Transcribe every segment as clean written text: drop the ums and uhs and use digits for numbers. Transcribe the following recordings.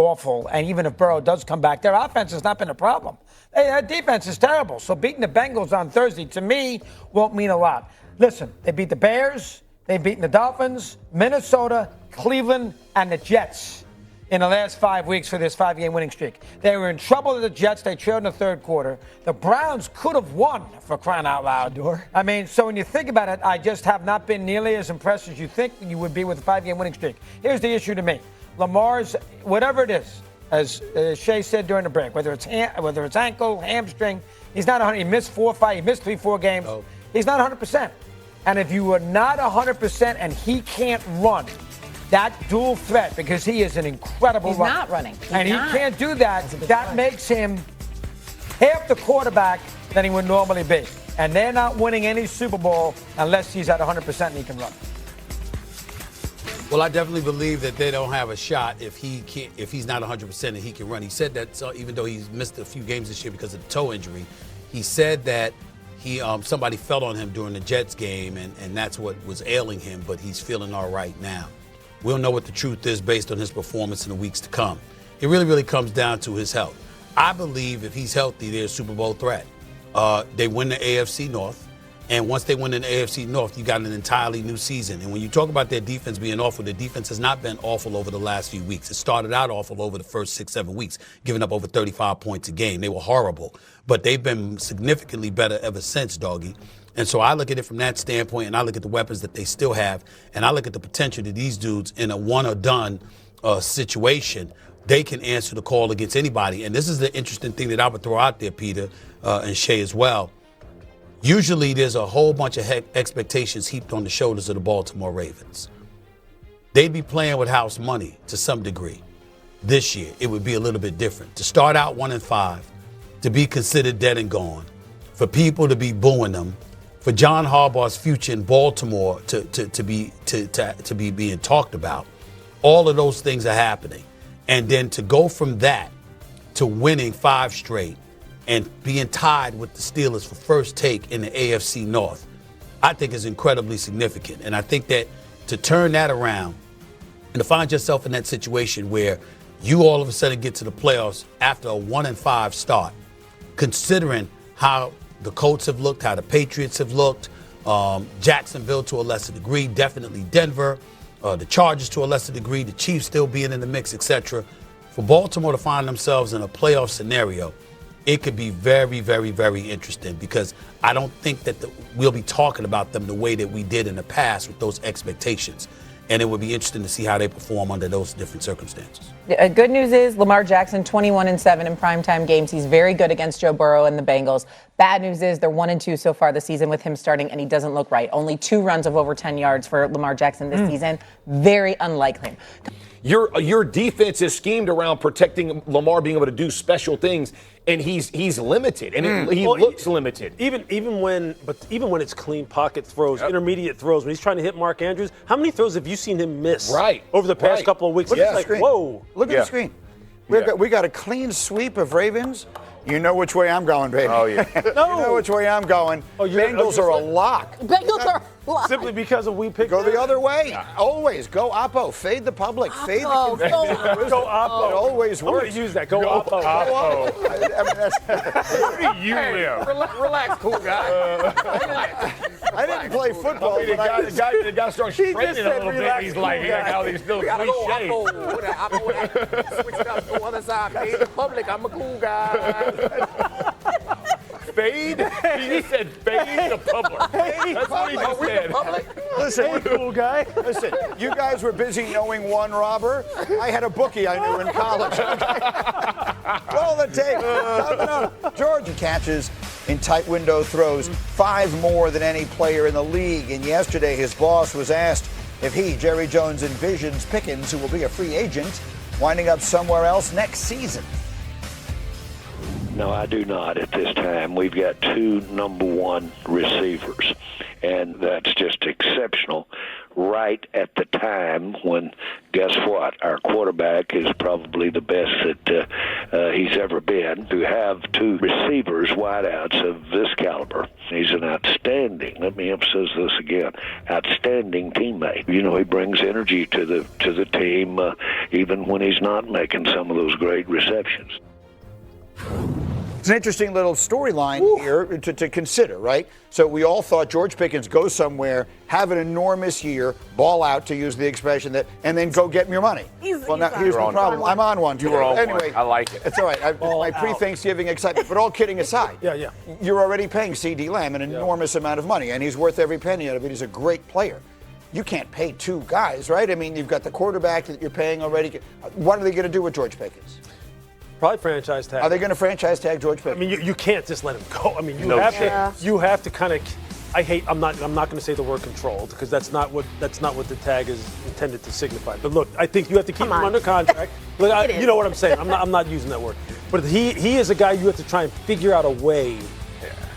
awful, and even if Burrow does come back, their offense has not been a problem. Their defense is terrible. So beating the Bengals on Thursday, to me, won't mean a lot. Listen, they beat the Bears, they've beaten the Dolphins, Minnesota, Cleveland, and the Jets in the last 5 weeks for this 5-game winning streak. They were in trouble with the Jets. They trailed in the third quarter. The Browns could have won, for crying out loud. I mean, so when you think about it, I just have not been nearly as impressed as you think you would be with a 5-game winning streak. Here's the issue to me. Lamar's, whatever it is, as Shay said during the break, whether it's ankle, hamstring, he's not 100. He missed 3-4 games. Oh. He's not 100%. And if you are not 100% and he can't run, that dual threat, because he is an incredible runner. He's not running. He can't do that. That makes him half the quarterback than he would normally be. And they're not winning any Super Bowl unless he's at 100% and he can run. Well, I definitely believe that they don't have a shot if he's not 100% and he can run. He said that, so even though he's missed a few games this year because of the toe injury, he said that somebody fell on him during the Jets game, and that's what was ailing him, but he's feeling all right now. We'll know what the truth is based on his performance in the weeks to come. It really, really comes down to his health. I believe if he's healthy, they're a Super Bowl threat. They win the AFC North, and once they win in the AFC North, you got an entirely new season. And when you talk about their defense being awful, their defense has not been awful over the last few weeks. It started out awful over the first 6-7 weeks, giving up over 35 points a game. They were horrible, but they've been significantly better ever since, doggy. And so I look at it from that standpoint, and I look at the weapons that they still have, and I look at the potential that these dudes in a one-or-done situation, they can answer the call against anybody. And this is the interesting thing that I would throw out there, Peter, and Shay as well. Usually there's a whole bunch of expectations heaped on the shoulders of the Baltimore Ravens. They'd be playing with house money to some degree. This year, it would be a little bit different. To start out 1-5, to be considered dead and gone, for people to be booing them, for John Harbaugh's future in Baltimore to be being talked about. All of those things are happening. And then to go from that to winning 5 straight and being tied with the Steelers for first take in the AFC North, I think is incredibly significant. And I think that to turn that around and to find yourself in that situation where you all of a sudden get to the playoffs after a 1-5 start, considering how the Colts have looked, how the Patriots have looked, Jacksonville to a lesser degree, definitely Denver, the Chargers to a lesser degree, the Chiefs still being in the mix, etc. For Baltimore to find themselves in a playoff scenario, it could be very, very, very interesting, because I don't think that we'll be talking about them the way that we did in the past with those expectations. And it would be interesting to see how they perform under those different circumstances. Good news is Lamar Jackson, 21-7 in primetime games. He's very good against Joe Burrow and the Bengals. Bad news is they're 1-2 so far this season with him starting, and he doesn't look right. Only 2 runs of over 10 yards for Lamar Jackson this season. Very unlikely. Your defense is schemed around protecting Lamar being able to do special things, and he's limited, and he looks limited. Even when it's clean pocket throws, intermediate throws, when he's trying to hit Mark Andrews, how many throws have you seen him miss over the past couple of weeks? Look at the screen. Whoa. Look at the screen. We got a clean sweep of Ravens. You know which way I'm going, baby. Oh, yeah. You know which way I'm going. Bengals are a lock. Bengals are a lock. Simply because of we picked Go the other way. Always. Go Oppo. Fade the public. Fade the confusion. Go Oppo. It always I'm going works. to use that. Go Oppo. Where do you live? Relax, cool guy. I didn't play football. The guy starts straightening a little bit. He's like, how he's still cliche. Switch it up, go other side. Fade the public. I'm a cool guy. Fade? He said fade the public. That's what he just said. Listen, Cool guy. listen, you guys were busy knowing one robber. I had a bookie I knew in college. Roll the tape. Coming up. Georgia catches in tight window throws 5 more than any player in the league. And yesterday his boss was asked if he, Jerry Jones, envisions Pickens, who will be a free agent, winding up somewhere else next season. No, I do not at this time. We've got 2 number 1 receivers, and that's just exceptional right at the time when, guess what, our quarterback is probably the best he's ever been. To have two receivers, wideouts of this caliber, he's an outstanding, let me emphasize this again, outstanding teammate. You know, he brings energy to the team, even when he's not making some of those great receptions. It's an interesting little storyline here to consider, right? So we all thought George Pickens goes somewhere, have an enormous year, ball out, to use the expression, and then go get your money. Here's the problem. I'm on one. You were on anyway, one. I like it. It's all right. My pre-Thanksgiving excitement. But all kidding aside, you're already paying C.D. Lamb an enormous amount of money, and he's worth every penny out of it. He's a great player. You can't pay two guys, right? I mean, you've got the quarterback that you're paying already. What are they going to do with George Pickens? Probably franchise tag. Are they going to franchise tag George Pickens? I mean, you can't just let him go. I mean, you have to kind of. I'm not going to say the word controlled, because that's not what the tag is intended to signify. But look, I think you have to keep him under contract. Look, you know what I'm saying. I'm not using that word. But he is a guy you have to try and figure out a way.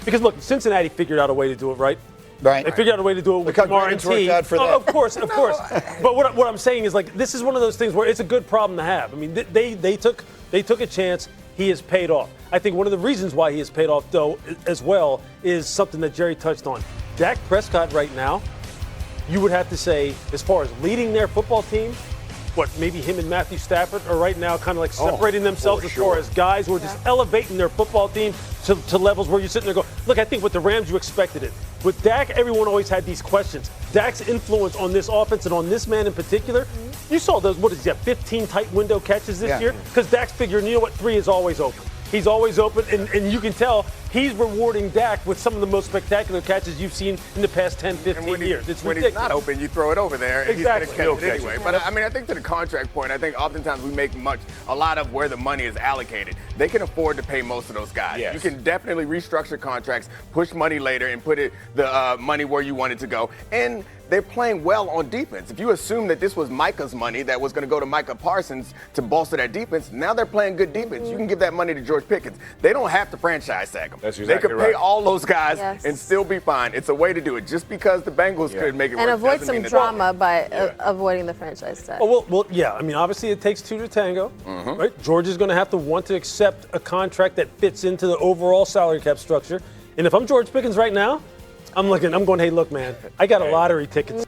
Because look, Cincinnati figured out a way to do it, right? Right. They figured out a way to do it with Lamar and worked out for them. Of course. But what I'm saying is, like, this is one of those things where it's a good problem to have. I mean, they took a chance. He has paid off. I think one of the reasons why he has paid off, though, as well, is something that Jerry touched on. Dak Prescott right now, you would have to say, as far as leading their football team, maybe him and Matthew Stafford are right now kind of like separating themselves as far as guys who are just elevating their football team to levels where you're sitting there going, look, I think with the Rams you expected it. With Dak, everyone always had these questions. Dak's influence on this offense and on this man in particular, you saw those, 15 tight window catches this year? Because Dak's figuring, you know what, 3 is always open. He's always open, and you can tell he's rewarding Dak with some of the most spectacular catches you've seen in the past 10, 15 years. It's when ridiculous. he's not open, you throw it over there, and exactly. he's going to catch it anyway. But I mean, I think to the contract point, I think oftentimes we make a lot of where the money is allocated. They can afford to pay most of those guys. Yes. You can definitely restructure contracts, push money later, and put the money where you want it to go. And they're playing well on defense. If you assume that this was Micah's money that was going to go to Micah Parsons to bolster that defense, now they're playing good defense. You can give that money to George Pickens. They don't have to franchise tag him. That's exactly they could pay all those guys and Yes. still be fine. It's a way to do it. Just because the Bengals could make it work And avoid doesn't some mean that drama by avoiding the franchise tag. Well, yeah. I mean, obviously it takes 2 to tango, right? George is going to have to want to accept a contract that fits into the overall salary cap structure. And if I'm George Pickens right now, I'm going, hey, look, man, I got a lottery ticket